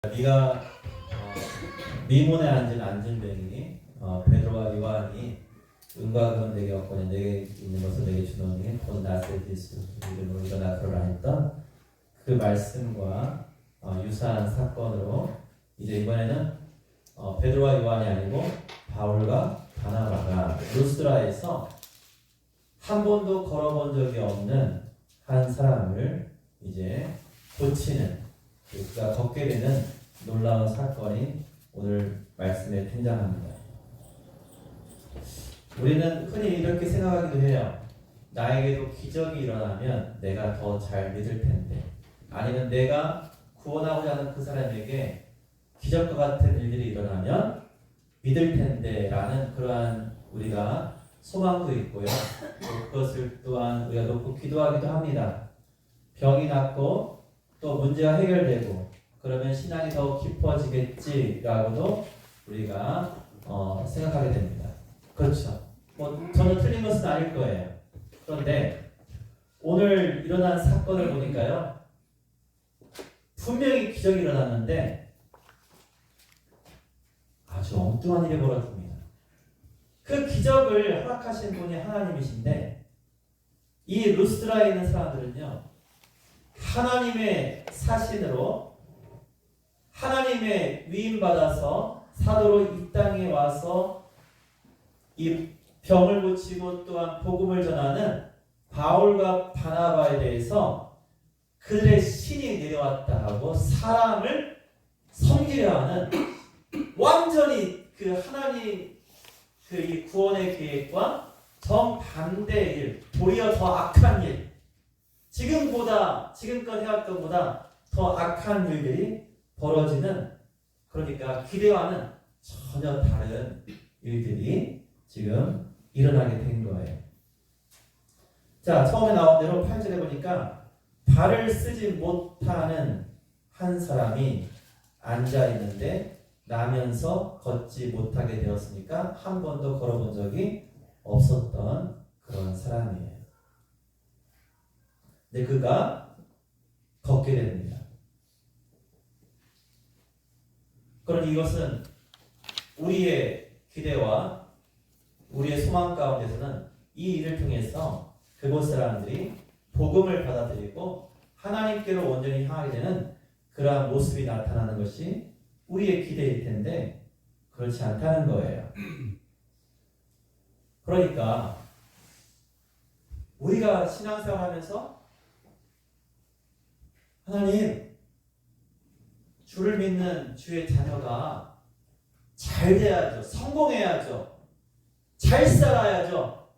네가 미문에 앉은 안진뱅이 베드로와 요한이 은과 금은 내게 없거니 내게 있는 것을 내게 주노니 곧 나세디스 이름으로 일어나서라 했던 그 말씀과 유사한 사건으로 이제 이번에는 베드로와 요한이 아니고 바울과 바나바가 루스드라에서 한 번도 걸어본 적이 없는 한 사람을 이제 고치는, 그가 걷게 되는 놀라운 사건이 오늘 말씀에 등장합니다. 우리는 흔히 이렇게 생각하기도 해요. 나에게도 기적이 일어나면 내가 더 잘 믿을 텐데, 아니면 내가 구원하고자 하는 그 사람에게 기적과 같은 일들이 일어나면 믿을 텐데 라는 그러한 우리가 소망도 있고요. 그것을 또한 우리가 놓고 기도하기도 합니다. 병이 낫고 또 문제가 해결되고 그러면 신앙이 더 깊어지겠지라고도 우리가 생각하게 됩니다. 그렇죠. 저는 틀린 것은 아닐 거예요. 그런데 오늘 일어난 사건을 보니까요, 분명히 기적이 일어났는데 아주 엉뚱한 일이 벌어집니다. 그 기적을 허락하신 분이 하나님이신데, 이 루스드라에 있는 사람들은요, 하나님의 사신으로 하나님의 위임받아서 사도로 이 땅에 와서 이 병을 고치고 또한 복음을 전하는 바울과 바나바에 대해서 그들의 신이 내려왔다 하고 사람을 섬기려 하는, 완전히 그 하나님 이 구원의 계획과 정반대의 일, 도리어 더 악한 일, 지금껏 해왔던 것보다 더 악한 일들이 벌어지는, 그러니까 기대와는 전혀 다른 일들이 지금 일어나게 된 거예요. 자, 처음에 나온 대로 8절에 보니까 발을 쓰지 못하는 한 사람이 앉아 있는데 나면서 걷지 못하게 되었으니까 한 번도 걸어본 적이 없었던 그런 사람이에요. 근데 그가 걷게 됩니다. 그러니 이것은 우리의 기대와 우리의 소망 가운데서는 이 일을 통해서 그곳 사람들이 복음을 받아들이고 하나님께로 온전히 향하게 되는 그러한 모습이 나타나는 것이 우리의 기대일 텐데 그렇지 않다는 거예요. 그러니까 우리가 신앙생활 하면서 하나님, 주를 믿는 주의 자녀가 잘 돼야죠. 성공해야죠. 잘 살아야죠.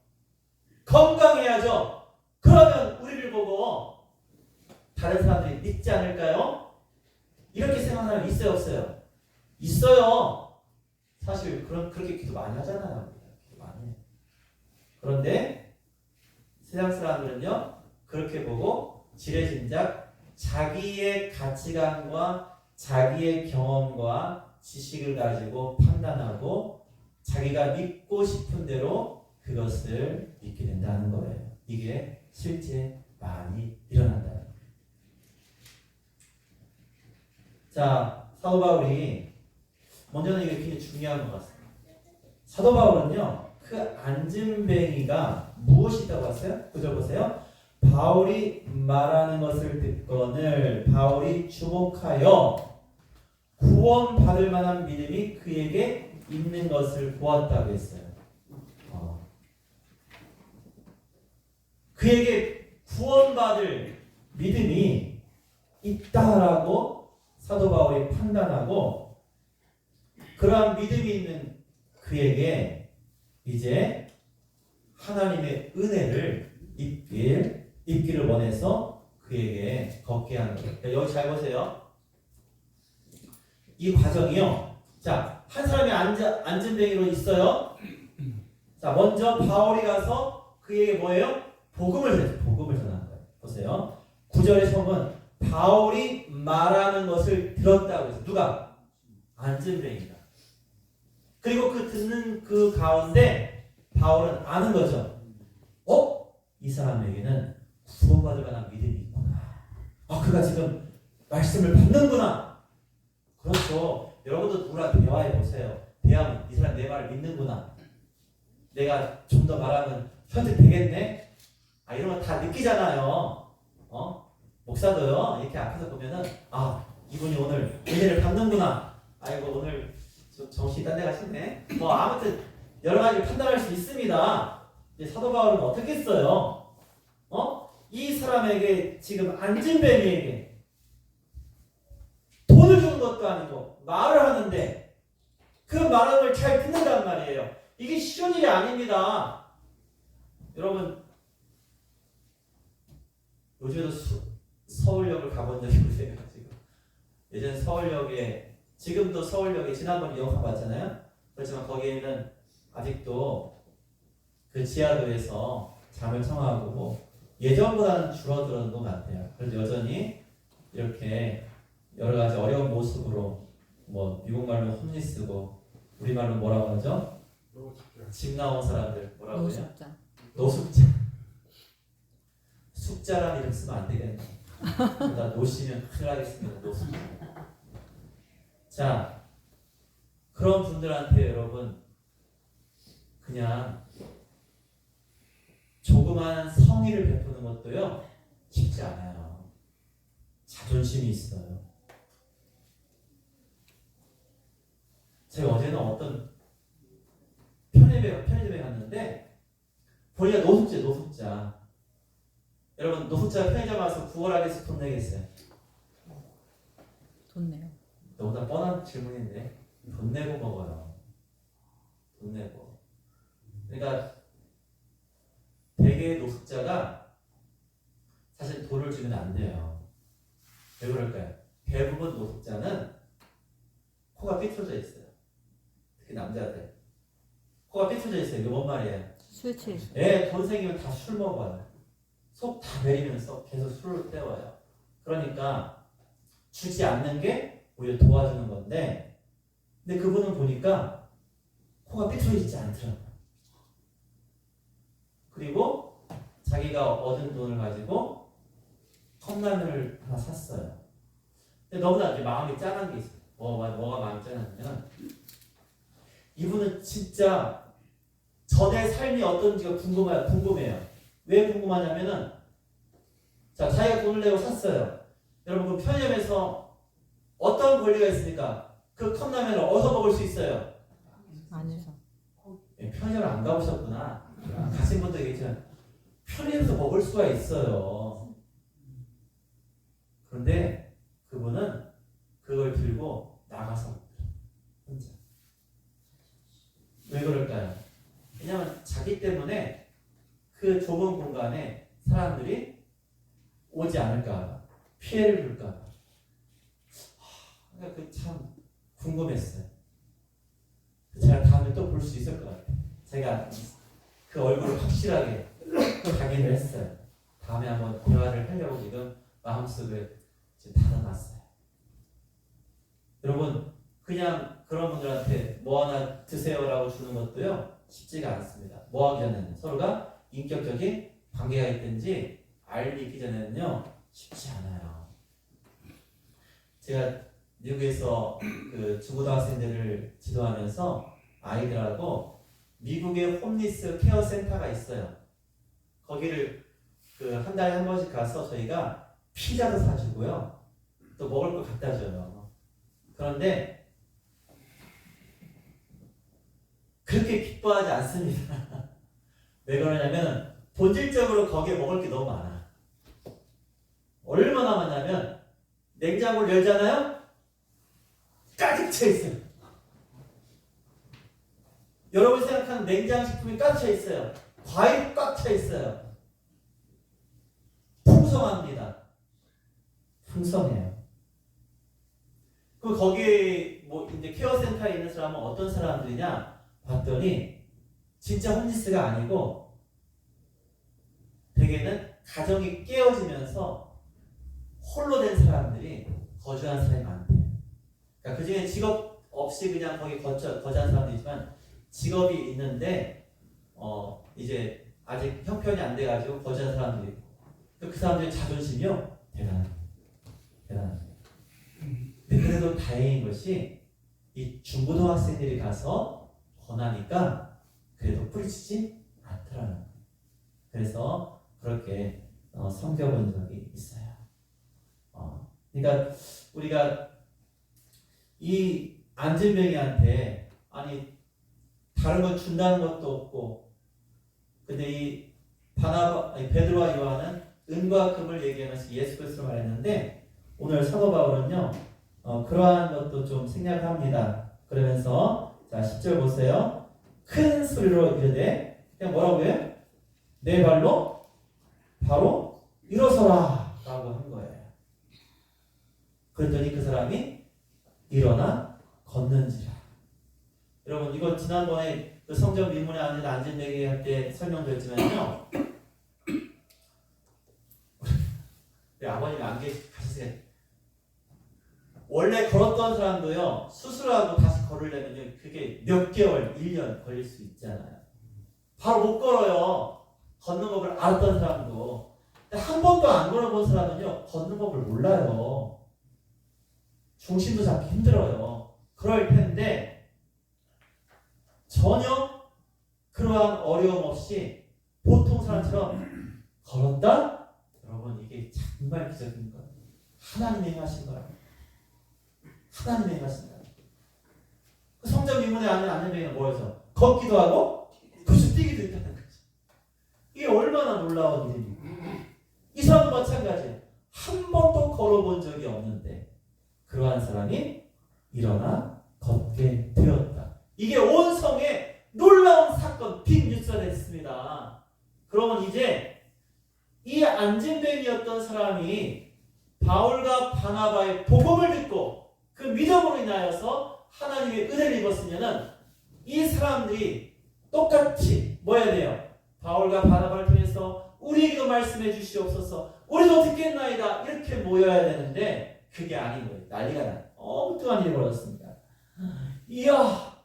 건강해야죠. 그러면 우리를 보고 다른 사람들이 믿지 않을까요? 이렇게 생각하는 사람이 있어요, 없어요? 있어요. 사실 그렇게 기도 많이 하잖아요. 기도 많이 해요. 그런데 세상 사람들은요, 그렇게 보고 지레짐작 자기의 가치관과 자기의 경험과 지식을 가지고 판단하고 자기가 믿고 싶은 대로 그것을 믿게 된다는 거예요. 이게 실제 많이 일어난다는 거예요. 자, 사도 바울이 먼저는 이게 굉장히 중요한 것 같습니다. 사도 바울은요, 그 안진뱅이가 무엇이 있다고 했어요? 구절 보세요. 바울이 말하는 것을 듣거늘 바울이 주목하여 구원받을 만한 믿음이 그에게 있는 것을 보았다고 했어요. 그에게 구원받을 믿음이 있다라고 사도 바울이 판단하고, 그러한 믿음이 있는 그에게 이제 하나님의 은혜를 입기를 원해서 그에게 걷게 하는 거예요. 여기 잘 보세요. 이 과정이요. 자, 한 사람이 안진뱅이로 있어요. 자, 먼저 바울이 가서 그에게 뭐예요? 복음을 전하는 거예요. 보세요. 9절의 처음은 바울이 말하는 것을 들었다고 해서 누가? 안진뱅이가. 그리고 그 듣는 그 가운데 바울은 아는 거죠. 이 사람에게는 구원받을 만한 믿음이 있구나. 그가 지금 말씀을 받는구나. 그렇죠. 여러분도 누구랑 대화해 보세요. 대화하면 이 사람 내 말을 믿는구나. 내가 좀 더 말하면 설득되겠네. 아 이런 거 다 느끼잖아요. 목사도요. 이렇게 앞에서 보면은 아 이분이 오늘 은혜를 받는구나. 아이고 오늘 좀 정신이 딴 데 가시네. 뭐 아무튼 여러 가지 판단할 수 있습니다. 이제 사도 바울은 어떻게 했어요? 이 사람에게 지금 안진뱅이에게 돈을 주는 것도 아니고 말을 하는데 그 말함을 잘 듣는단 말이에요. 이게 쉬운 일이 아닙니다. 여러분 요즘에도 서울역을 가본 적이 있으세요? 지금 예전 서울역에 지금도 서울역에 지난번에 영화 봤잖아요. 그렇지만 거기에는 아직도 그 지하도에서 잠을 청하고 뭐 예전보다는 줄어드는 것 같아요. 그래도 여전히 이렇게 여러 가지 어려운 모습으로 뭐 미국 말로 홈리스고 우리 말로 뭐라고 하죠? 집 나온 사람들 뭐라고 해요? 노숙자. 숙자라는 이름 쓰면 안 되겠네. 나 노시면 큰일 나겠습니다. 노숙자. 자, 그런 분들한테 여러분 그냥 조그만 성의를 베푸는 것도요 쉽지 않아요. 자존심이 있어요. 제가 어제는 어떤 편의점에 갔는데 보니까 노숙자. 여러분 노숙자 편의점 와서 구걸하겠어 돈 내겠어요? 돈 내요. 너무나 뻔한 질문인데 돈 내고 먹어요. 돈 내고. 그러니까 대개의 노숙자가 사실 돈을 주면 안 돼요. 왜 그럴까요? 대부분 노숙자는 코가 삐뚤어져 있어요. 특히 남자들. 코가 삐뚤어져 있어요. 이게 뭔 말이에요? 술 취해서. 예, 돈 생기면 다 술 먹어요. 속 다 내리면서 계속 술을 때워요. 그러니까 주지 않는 게 오히려 도와주는 건데 근데 그분은 보니까 코가 삐뚤어지지 않더라고요. 그리고 자기가 얻은 돈을 가지고 컵라면을 하나 샀어요. 근데 너무나 이제 마음이 짠한 게 있어요. 뭐가 마음이 짠하냐면 이분은 진짜 전의 삶이 어떤지가 궁금해요. 왜 궁금하냐면은 자 자기가 돈을 내고 샀어요. 여러분 그 편의점에서 어떤 권리가 있습니까? 그 컵라면을 어디서 먹을 수 있어요? 안에서. 편의점을 안 가보셨구나. 가신 분도 계시지만 편의점에서 먹을 수가 있어요. 그런데 그분은 그걸 들고 나가서 먹더라고요. 혼자. 왜 그럴까요? 왜냐하면 자기 때문에 그 좁은 공간에 사람들이 오지 않을까, 피해를 줄까. 그러니까 그 참 궁금했어요. 제가 다음에 또 볼 수 있을 것 같아요. 제가 그 얼굴을 확실하게 확인을 했어요. 다음에 한번 대화를 하려고 지금 마음속을 지금 닫아놨어요. 여러분 그냥 그런 분들한테 뭐 하나 드세요라고 주는 것도요 쉽지가 않습니다. 뭐 하기 전에는 서로가 인격적인 관계가 있든지 알기 전에는요 쉽지 않아요. 제가 미국에서 그 중고등학생들을 지도하면서 아이들하고 미국의 홈리스 케어 센터가 있어요. 거기를 그 한 달에 한 번씩 가서 저희가 피자도 사주고요. 또 먹을 거 갖다 줘요. 그런데 그렇게 기뻐하지 않습니다. 왜 그러냐면 본질적으로 거기에 먹을 게 너무 많아. 얼마나 많냐면 냉장고를 열잖아요? 가득 차 있어요. 여러분이 생각하는 냉장식품이 꽉 차 있어요. 과일 꽉 차 있어요. 풍성합니다. 풍성해요. 그 거기 뭐 이제 케어센터에 있는 사람은 어떤 사람들이냐 봤더니 진짜 홈리스가 아니고 대개는 가정이 깨어지면서 홀로 된 사람들이 거주한 사람이 많대요. 그러니까 그 중에 직업 없이 그냥 거기 거주한 사람도 있지만 직업이 있는데 이제 아직 형편이 안 돼가지고 거주한 사람들이 있고 그 사람들의 자존심이요 대단합니다. 근데 그래도 다행인 것이 이 중고등학생들이 가서 권하니까 그래도 뿌리치지 않더라는 거예요. 그래서 그렇게 섬겨본 적이 있어요. 그러니까 우리가 이 안진뱅이한테 아니 다른 거 준다는 것도 없고, 근데 이 베드로와 요한은 은과 금을 얘기하면서 예수 그리스도를 말했는데, 오늘 사도 바울은요 그러한 것도 좀 생략합니다. 그러면서 자 10절 보세요. 큰 소리로 이르되, 그냥 뭐라고 해요? 내 발로 바로 일어서라 라고 한 거예요. 그랬더니 그 사람이 일어나 걷는지라. 여러분, 이거 지난번에 그 성전 미문에 앉은 안진뱅이 할 때 설명드렸지만요, 우리 아버님이 안 가셨어요. 원래 걸었던 사람도요, 수술하고 다시 걸으려면 그게 몇 개월, 1년 걸릴 수 있잖아요. 바로 못 걸어요. 걷는 법을 알았던 사람도. 근데 한 번도 안 걸어본 사람은요, 걷는 법을 몰라요. 중심도 잡기 힘들어요. 그럴 텐데 전혀 그러한 어려움 없이 보통 사람처럼 걸었다? 여러분, 이게 정말 기적인 거예요. 하나님이 행하신 거예요. 하나님이 행하신 거예요. 그 성전 미문에 앉는 안진뱅이는 뭐여서 걷기도 하고 그저 뛰기도 있다는 거죠. 이게 얼마나 놀라운 일입니까? 이 사람도 마찬가지예요. 한 번도 걸어본 적이 없는데 그러한 사람이 일어나 걷게 되었다. 이게 온 성에 놀라운 사건, 빅 뉴스가 됐습니다. 그러면 이제 이 안진뱅이였던 사람이 바울과 바나바의 복음을 듣고 그 믿음으로 인하여서 하나님의 은혜를 입었으면은 이 사람들이 똑같이 뭐 해야 돼요? 바울과 바나바를 통해서 우리에게도 말씀해 주시옵소서, 우리도 듣겠나이다, 이렇게 모여야 되는데 그게 아닌 거예요. 난리가 나. 엉뚱한 일이 벌어졌습니다. 이야,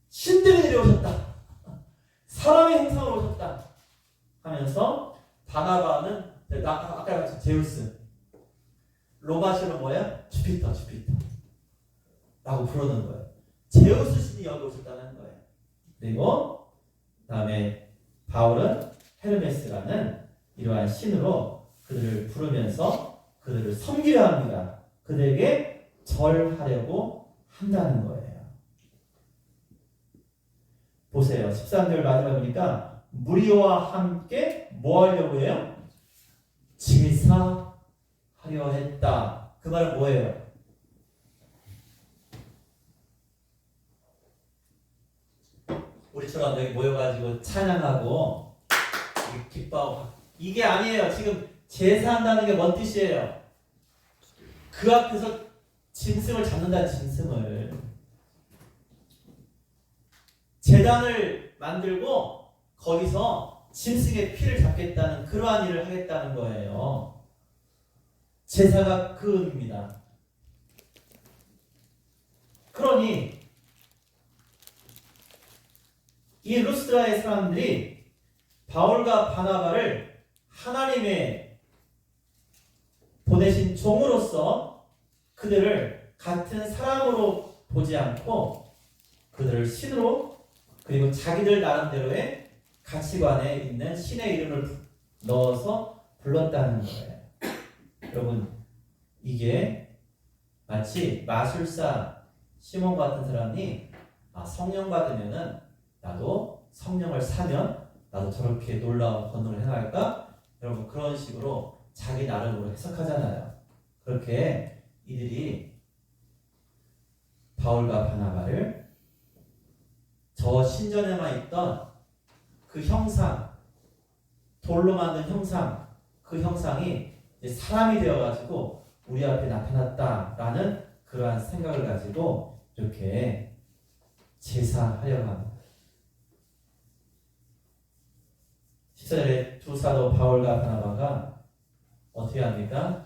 신들이 내려오셨다, 사람의 형상으로 오셨다 하면서 바나바는 아까 말했죠, 제우스, 로마식으로 뭐야? 주피터 라고 부르는 거예요. 제우스 신이 여기 오셨다는 거예요. 그리고 다음에 바울은 헤르메스라는 이러한 신으로 그들을 부르면서 그들을 섬기려 합니다. 그들에게 절하려고 한다는 거예요. 보세요. 13절 마지막에 보니까 무리와 함께 뭐 하려고 해요? 제사하려 했다. 그 말은 뭐예요? 우리처럼 여기 모여가지고 찬양하고 기뻐하고 이게 아니에요. 지금 제사한다는 게 뭔 뜻이에요? 그 앞에서 짐승을 잡는다는, 짐승을, 제단을 만들고 거기서 짐승의 피를 잡겠다는 그러한 일을 하겠다는 거예요. 제사가 그 의미입니다. 그러니 이 루스드라의 사람들이 바울과 바나바를 하나님의 보내신 종으로서 그들을 같은 사람으로 보지 않고 그들을 신으로, 그리고 자기들 나름대로의 가치관에 있는 신의 이름을 넣어서 불렀다는 거예요. 여러분, 이게 마치 마술사 시몬 같은 사람이 성령 받으면은 나도 성령을 사면 나도 저렇게 놀라운 권능을 행할까? 여러분, 그런 식으로 자기 나름으로 해석하잖아요. 그렇게 이들이 바울과 바나바를 저 신전에만 있던 그 형상, 돌로 만든 형상, 그 형상이 이제 사람이 되어가지고 우리 앞에 나타났다라는 그러한 생각을 가지고 이렇게 제사하려고 합니다. 14절에 두 사도 바울과 바나바가 어떻게 합니까?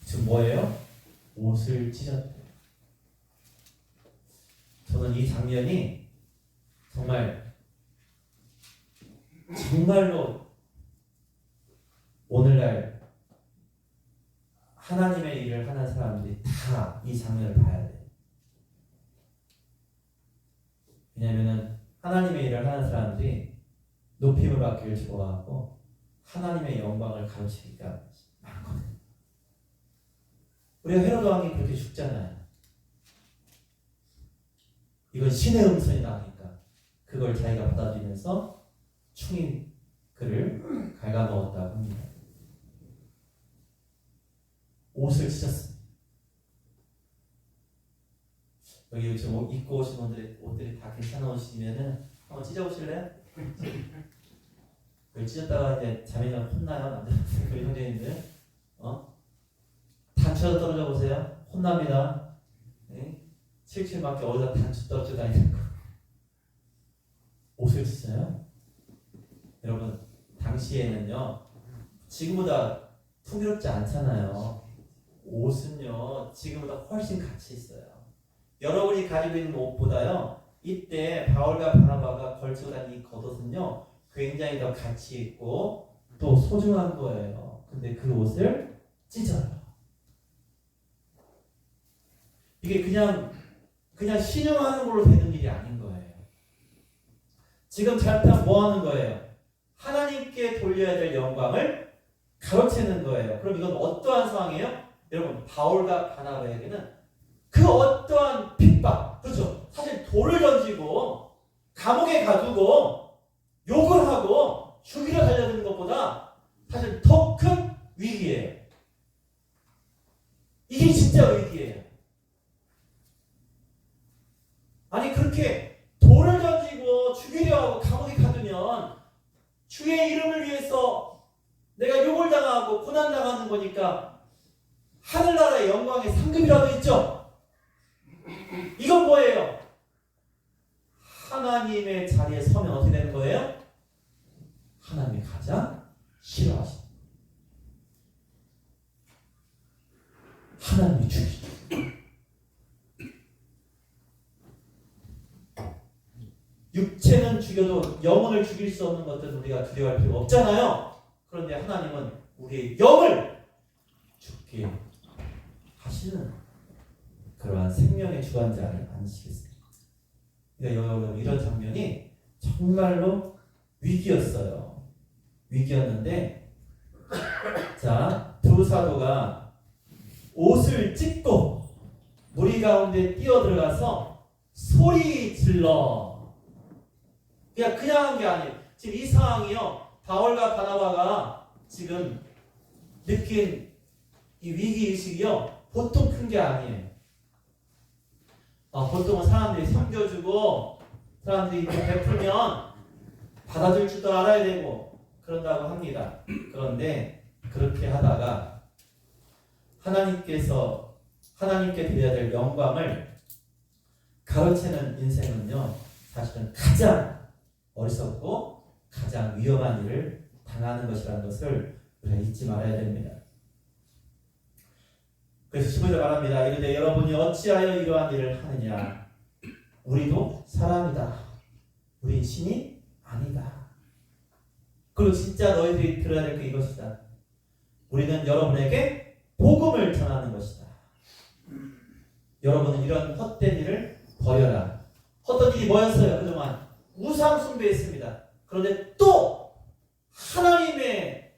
지금 뭐예요? 옷을 찢었대요. 저는 이 장면이 정말로 오늘날 하는 사람들이 다 이 장면을 봐야 돼. 왜냐면은 하나님의 일을 하는 사람들이 높임을 받기를 좋아하고 하나님의 영광을 가르치기가 많거든. 우리가 헤로드 왕이 그렇게 죽잖아요. 이건 신의 음성이 나니까 그걸 자기가 받아들이면서 충이 그를 갉아먹었다고 합니다. 옷을 찢었습니다. 여기 지금 입고 오신 분들의 옷들이 다 괜찮으시면은 한번 찢어보실래요? 왜 찢었다가 이제 자매가 혼나요? 남자분들 형제님들 단추라도 떨어져 보세요. 혼납니다. 네? 칠칠맞게 어디다 단추 떨어져 다니는 거. 옷을 찢어요? 여러분 당시에는요 지금보다 풍요롭지 않잖아요. 옷은요 지금보다 훨씬 가치 있어요. 여러분이 가지고 있는 옷보다요 이때 바울과 바나바가 걸치고 다니는 이 겉옷은요 굉장히 더 가치 있고 또 소중한 거예요. 근데 그 옷을 찢어요. 이게 그냥 신용하는 걸로 되는 일이 아닌 거예요. 지금 잘못하면 뭐 하는 거예요? 하나님께 돌려야 될 영광을 가로채는 거예요. 그럼 이건 어떠한 상황이에요? 여러분 바울과 바나바에게는 그 어떠한 핍박, 그렇죠? 사실 돌을 던지고 감옥에 가두고 욕을 하고 죽이려 달려드는 것보다 사실 더 큰 위기예요. 이게 진짜 위기예요. 아니 그렇게 돌을 던지고 죽이려 하고 감옥에 가두면 주의 이름을 위해서 내가 욕을 당하고 고난당하는 거니까 하늘나라의 영광의 상급이라도 있죠. 이건 뭐예요? 하나님의 자리에 서면 어떻게 되는 거예요? 하나님이 가장 싫어하시는 하나님이 죽이시죠. 육체는 죽여도 영혼을 죽일 수 없는 것들은 우리가 두려워할 필요가 없잖아요. 그런데 하나님은 우리의 영을 죽게 하시는 그러한 생명의 주관자를 아니시겠습니까? 그러니까 이런 장면이 정말로 위기였어요. 위기였는데 자, 두 사도가 옷을 찢고 무리 가운데 뛰어 들어가서 소리 질러. 그냥 한 게 아니에요. 지금 이 상황이요. 바울과 바나바가 지금 느낀 이 위기의식이요. 보통 큰 게 아니에요. 보통은 사람들이 섬겨주고 사람들이 베풀면 받아줄 줄도 알아야 되고 그런다고 합니다. 그런데 그렇게 하다가 하나님께 드려야 될 영광을 가로채는 인생은요 사실은 가장 어리석고 가장 위험한 일을 당하는 것이라는 것을 우리가 잊지 말아야 됩니다. 그래서 15절 말합니다. 이르되 여러분이 어찌하여 이러한 일을 하느냐? 우리도 사람이다. 우린 신이 아니다. 그리고 진짜 너희들이 들어야 될 게 이것이다. 우리는 여러분에게 복음을 전하는 것이다. 여러분은 이런 헛된 일을 버려라. 헛된 일이 뭐였어요? 그동안 우상 숭배했습니다. 그런데 또 하나님의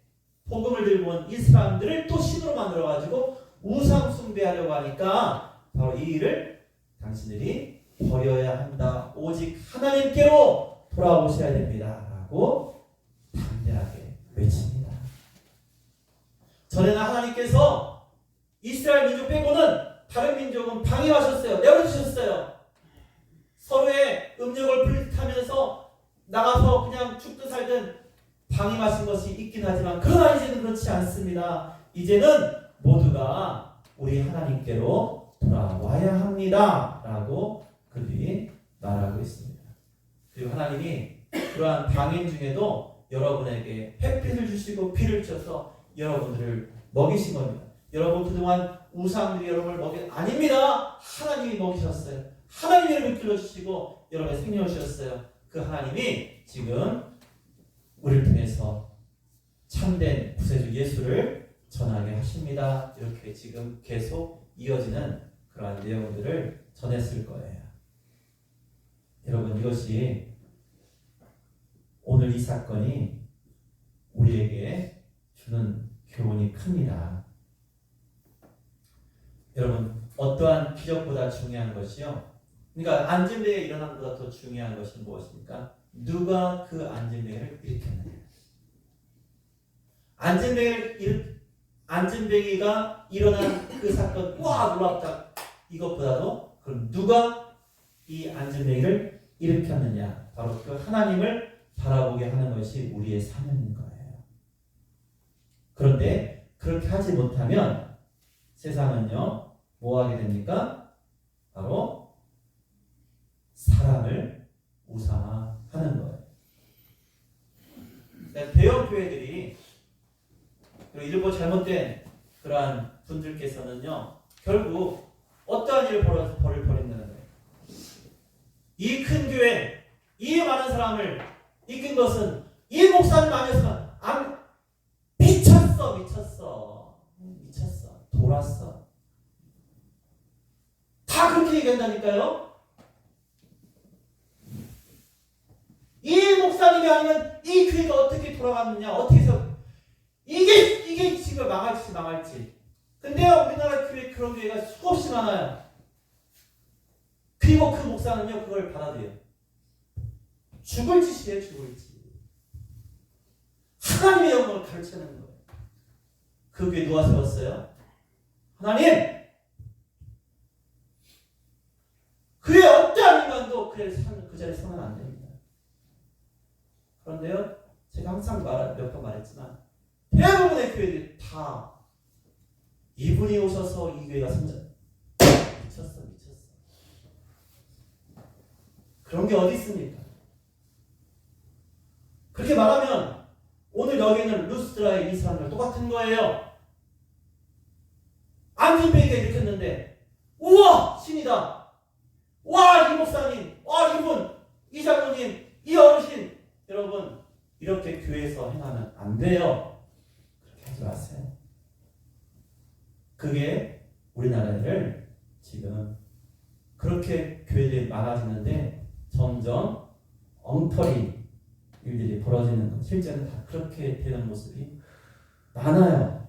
복음을 들고 온 이 사람들을 또 신으로 만들어가지고 우상 숭배하려고 하니까 바로 이 일을 당신들이 버려야 한다. 오직 하나님께로 돌아오셔야 됩니다. 라고 담대하게 외칩니다. 전에는 하나님께서 이스라엘 민족 빼고는 다른 민족은 방임하셨어요. 내버려주셨어요. 서로의 음력을 불타면서 나가서 그냥 죽든 살든 방임하신 것이 있긴 하지만 그러나 이제는 그렇지 않습니다. 이제는 모두가 우리 하나님께로 돌아와야 합니다. 라고 그들이 말하고 있습니다. 그리고 하나님이 그러한 방임 중에도 여러분에게 햇빛을 주시고 비를 주셔서 여러분들을 먹이신 겁니다. 여러분 그동안 우상들이 여러분을 아닙니다. 하나님이 먹이셨어요. 하나님이 여러분을 길러주시고 여러분의 생명을 주셨어요. 그 하나님이 지금 우리를 통해서 참된 구세주 예수를 전하게 하십니다. 이렇게 지금 계속 이어지는 그러한 내용들을 전했을 거예요. 여러분, 이것이 오늘 이 사건이 우리에게 주는 교훈이 큽니다. 여러분, 어떠한 기적보다 중요한 것이요, 그러니까 안진뱅이가 일어난 것보다 더 중요한 것은 무엇입니까? 누가 그 안진뱅이를 일으켰느냐. 안진뱅이가 일어난 그 사건, 와 놀랍다. 이것보다도 그럼 누가 이 안진뱅이를 일으켰느냐. 바로 그 하나님을 바라보게 하는 것이 우리의 사명인 거예요. 그런데 그렇게 하지 못하면 세상은요, 뭐 하게 됩니까? 바로 사람을 우상화하는 거예요. 대형 교회들이, 그리고 일부 잘못된 그러한 분들께서는요, 결국 어떠한 일을 벌인다는 거예요. 이 큰 교회, 이 많은 사람을 이끈 것은 이 목사님 아니었으면 미쳤어. 돌았어. 다 그렇게 얘기한다니까요. 이 목사님이 아니면 이 교회가 어떻게 돌아갔느냐, 어떻게 해서 이게 지금 망할지. 근데요, 우리나라 교회 그런 교회가 수없이 많아요. 그리고 그 목사는요, 그걸 받아들여요. 죽을 짓이에요, 죽을 짓. 하나님의 영광을 가르치는 거예요. 그 교회 누가 세웠어요? 하나님! 그의 어떠한 인간도 그 자리에 서면 안 됩니다. 그런데요, 제가 항상 몇 번 말했지만, 대부분의 교회들이 다 이분이 오셔서 이 교회가 성장. 미쳤어. 그런 게 어디 있습니까? 그렇게 말하면 오늘 여기는 루스드라의 이 사람들 똑같은 거예요. 안진뱅이가 일으켰는데, 우와! 신이다! 와! 이 목사님! 와! 이분! 이 장로님! 이 어르신! 여러분, 이렇게 교회에서 행하면 안 돼요. 그렇게 하지 마세요. 그게 우리나라를 지금 그렇게 교회들이 많아지는데 점점 엉터리 일들이 벌어지는 것, 실제는 다 그렇게 되는 모습이 많아요.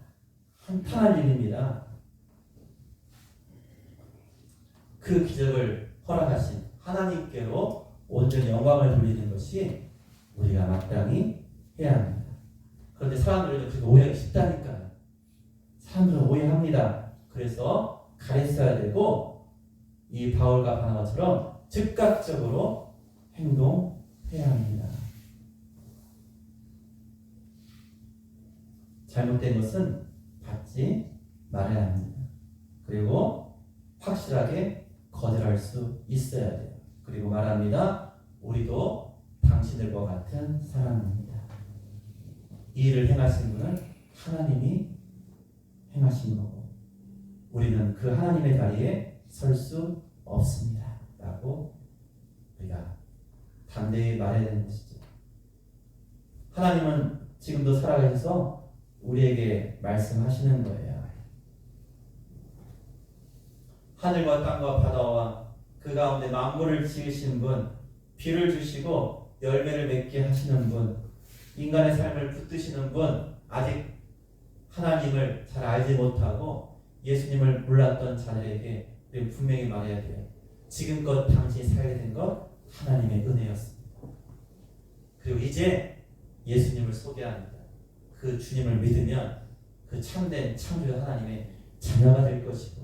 한탄할 일입니다. 그 기적을 허락하신 하나님께로 온전히 영광을 돌리는 것이 우리가 마땅히 해야 합니다. 그런데 사람들은 그렇게 오해하기 쉽다니까요. 사람들은 오해합니다. 그래서 가르쳐야 되고, 이 바울과 바나바처럼 즉각적으로 행동해야 합니다. 잘못된 것은 받지 말아야 합니다. 그리고 확실하게 거절할 수 있어야 돼요. 그리고 말합니다. 우리도 당신들과 같은 사람입니다. 이 일을 행하신 분은 하나님이 행하신 거고, 우리는 그 하나님의 자리에 설 수 없습니다. 라고 우리가 담대히 말해야 되는 것이죠. 하나님은 지금도 살아계셔서 우리에게 말씀하시는 거예요. 하늘과 땅과 바다와 그 가운데 만물을 지으신 분, 비를 주시고 열매를 맺게 하시는 분, 인간의 삶을 붙드시는 분, 아직 하나님을 잘 알지 못하고 예수님을 몰랐던 자들에게 우리 분명히 말해야 돼요. 지금껏 당신이 살게 된 것 하나님의 은혜였습니다. 그리고 이제 예수님을 소개합니다. 그 주님을 믿으면 그 참된 창조자 하나님의 자녀가 될 것이고,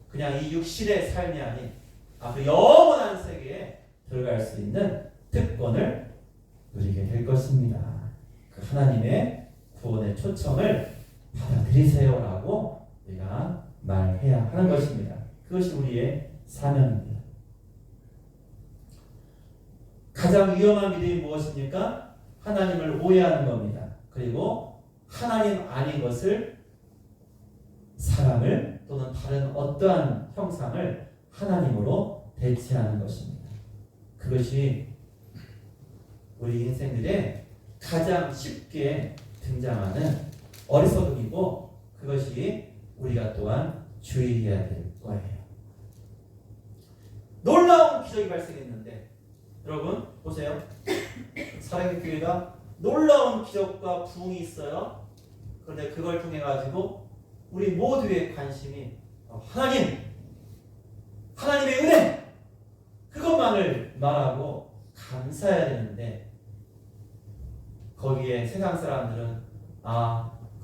그냥 이 육신의 삶이 아닌 앞으로 영원한 세계에 들어갈 수 있는 특권을 누리게 될 것입니다. 그 하나님의 구원의 초청을 받아들이세요라고 우리가 말해야 하는 것입니다. 그것이 우리의 사명입니다. 가장 위험한 믿음이 무엇입니까? 하나님을 오해하는 겁니다. 그리고 하나님 아닌 것을, 사람을 또는 다른 어떠한 형상을 하나님으로 대체하는 것입니다. 그것이 우리 인생들의 가장 쉽게 등장하는 어리석음이고 그것이 우리가 또한 주의해야 될 거예요. 놀라운 기적이 발생했는데 여러분 보세요. 사랑의 교회가 놀라운 기적과 부흥이 있어요. 그런데 그걸 통해 가지고 우리 모두의 관심이 하나님의 은혜 그것만을 말하고 감사해야 되는데 거기에 세상 사람들은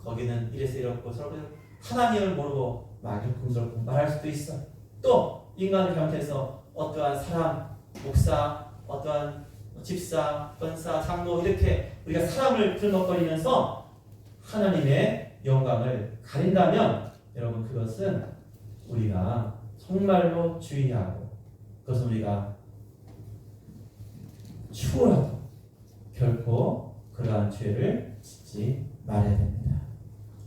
거기는 이래서 이렇고 저렇고 하나님을 모르고 말죽궁스럽고 말할 수도 있어. 또 인간을 잘못해서 어떠한 사람, 목사, 어떠한 집사, 권사, 장로 이렇게 우리가 사람을 들먹거리면서 하나님의 영광을 가린다면 여러분 그것은 우리가 정말로 주의하고 그것은 우리가 추월하고 결코 그러한 죄를 짓지 말아야 됩니다.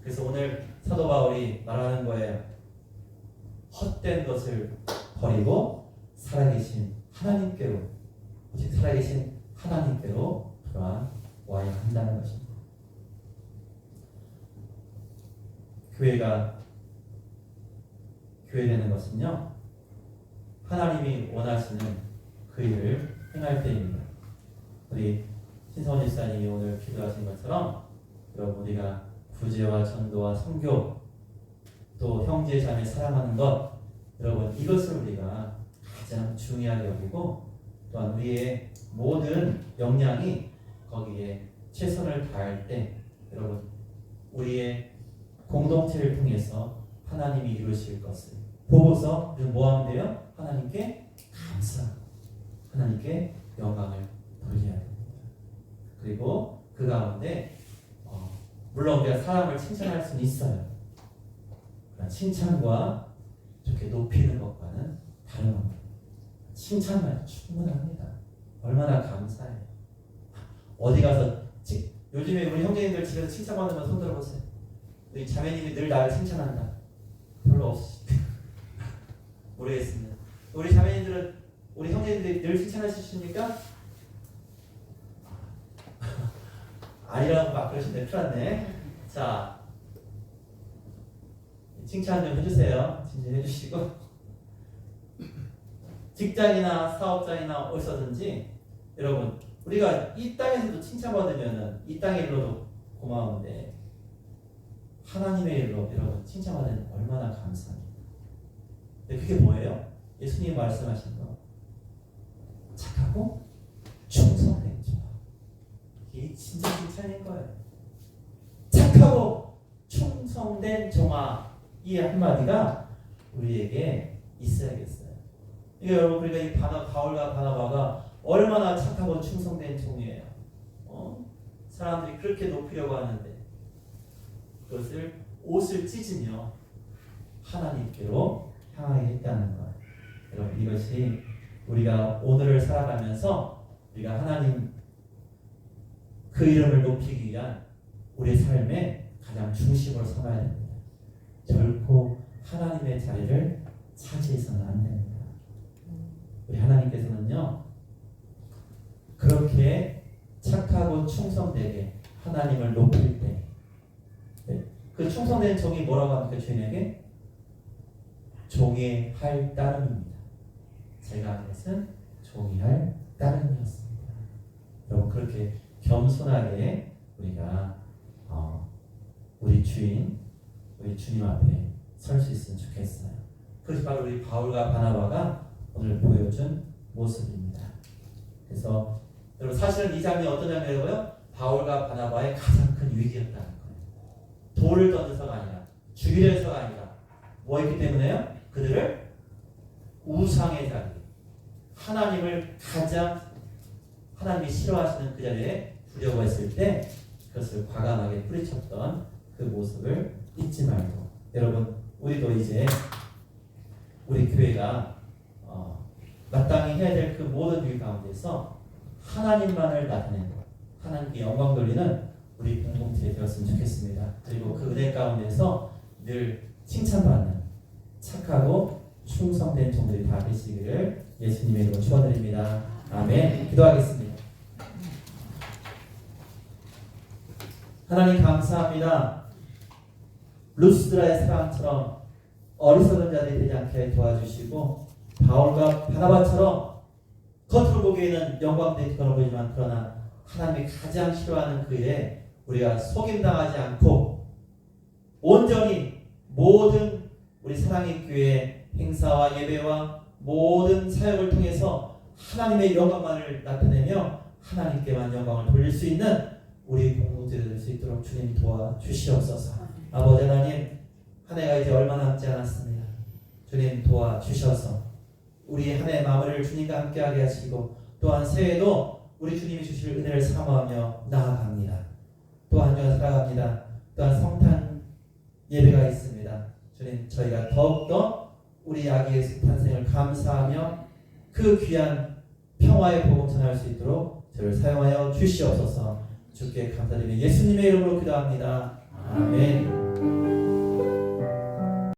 그래서 오늘 사도 바울이 말하는 거예요. 헛된 것을 버리고 살아계신 하나님께로 오직 살아계신 하나님께로 그러한 와야 한다는 것입니다. 교회되는 것은요 하나님이 원하시는 그 일을 행할 때입니다. 우리 신성원 집사님이 오늘 기도하신 것처럼 여러분 우리가 구제와 전도와 선교 또 형제 자매 사랑하는 것 여러분 이것을 우리가 가장 중요하게 여기고 또한 우리의 모든 역량이 거기에 최선을 다할 때 여러분 우리의 공동체를 통해서 하나님이 이루실 것을 보고서 우리는 뭐 하면 돼요? 하나님께 감사하고 하나님께 영광을 돌려야 됩니다. 그리고 그 가운데 물론 우리가 사람을 칭찬할 수는 있어요. 그러나 칭찬과 이렇게 높이는 것과는 다른 겁니다. 칭찬만 충분합니다. 얼마나 감사해요. 어디 가서 요즘에 우리 형제님들 집에서 칭찬받는 거 손 들어보세요. 우리 자매님이 늘 나를 칭찬한다. 별로 없으시죠? 모르겠습니다. 우리 자매님들은 우리 형제님들이 늘 칭찬하시십니까? 아니라고 막 그러시는데 큰일 났네. 자, 칭찬 좀 해주세요. 칭찬해 주시고 직장이나 사업장이나 어디서든지 여러분 우리가 이 땅에서도 칭찬받으면 이 땅의 일로도 고마운데 하나님의 일로 여러분 칭찬받으면 얼마나 감사합니다. 근데 그게 뭐예요? 예수님이 말씀하신 거 착하고 충성된 자 이게 진짜 칭찬인 거예요. 착하고 충성된 종아 이 한마디가 우리에게 있어야겠어요. 이게 여러분 우리가 이 바울과 바나바가 얼마나 착하고 충성된 종이에요. 사람들이 그렇게 높이려고 하는데 그것을 옷을 찢으며 하나님께로 향하게 했다는 것. 여러분 이것이 우리가 오늘을 살아가면서 우리가 하나님 그 이름을 높이기 위한 우리 삶의 가장 중심으로 삼아야 됩니다. 결코 하나님의 자리를 차지해서는 안 됩니다. 우리 하나님께서는요 그렇게 착하고 충성되게 하나님을 높일 때 그 충성된 종이 뭐라고 합니까? 주인에게 종이 할 따름입니다. 제가 한 것은 종이 할 따름이었습니다. 여러분 그렇게 겸손하게 우리가 우리 주인 우리 주님 앞에 설 수 있으면 좋겠어요. 그것이 바로 우리 바울과 바나바가 오늘 보여준 모습입니다. 그래서 여러분 사실은 이 장면이 어떤 장면이고요? 바울과 바나바의 가장 큰 위기였다는 거예요. 돌을 던져서가 아니라 죽이려 해서가 아니라 뭐였기 때문에요? 그들을 우상의 자리 하나님을 가장 하나님이 싫어하시는 그 자리에 두려고 했을 때 그것을 과감하게 뿌리쳤던 그 모습을 잊지 말고 여러분 우리도 이제 우리 교회가 마땅히 해야 될 그 모든 일 가운데서 하나님만을 나타내는 하나님께 영광 돌리는 우리 공동체 되었으면 좋겠습니다. 그리고 그 은혜 가운데서 늘 칭찬받는 착하고 충성된 종들이 다 되시기를 예수님의 이름으로 축원드립니다. 아멘. 기도하겠습니다. 하나님 감사합니다. 루스드라의 사랑처럼 어리석은 자들이 되지 않게 도와주시고 바울과 바나바처럼 겉으로 보기에는 영광되지 그런 보이지만 그러나 하나님이 가장 싫어하는 그 일에 우리가 속임당하지 않고 온전히 모든 우리 사랑의 교회 행사와 예배와 모든 사역을 통해서 하나님의 영광만을 나타내며 하나님께만 영광을 돌릴 수 있는 우리 공동체가 될 수 있도록 주님 도와주시옵소서. 아버지 하나님, 한 해가 이제 얼마 남지 않았습니다. 주님 도와주셔서 우리 한 해 마무리를 주님과 함께하게 하시고 또한 새해도 우리 주님이 주실 은혜를 사모하며 나아갑니다. 또 한 주간 살아갑니다. 또한 성탄 예배가 있습니다. 주님, 저희가 더욱더 우리 아기 예수 탄생을 감사하며 그 귀한 평화의 복음 전할 수 있도록 저를 사용하여 주시옵소서. 주께 감사드리며 예수님의 이름으로 기도합니다. 아멘.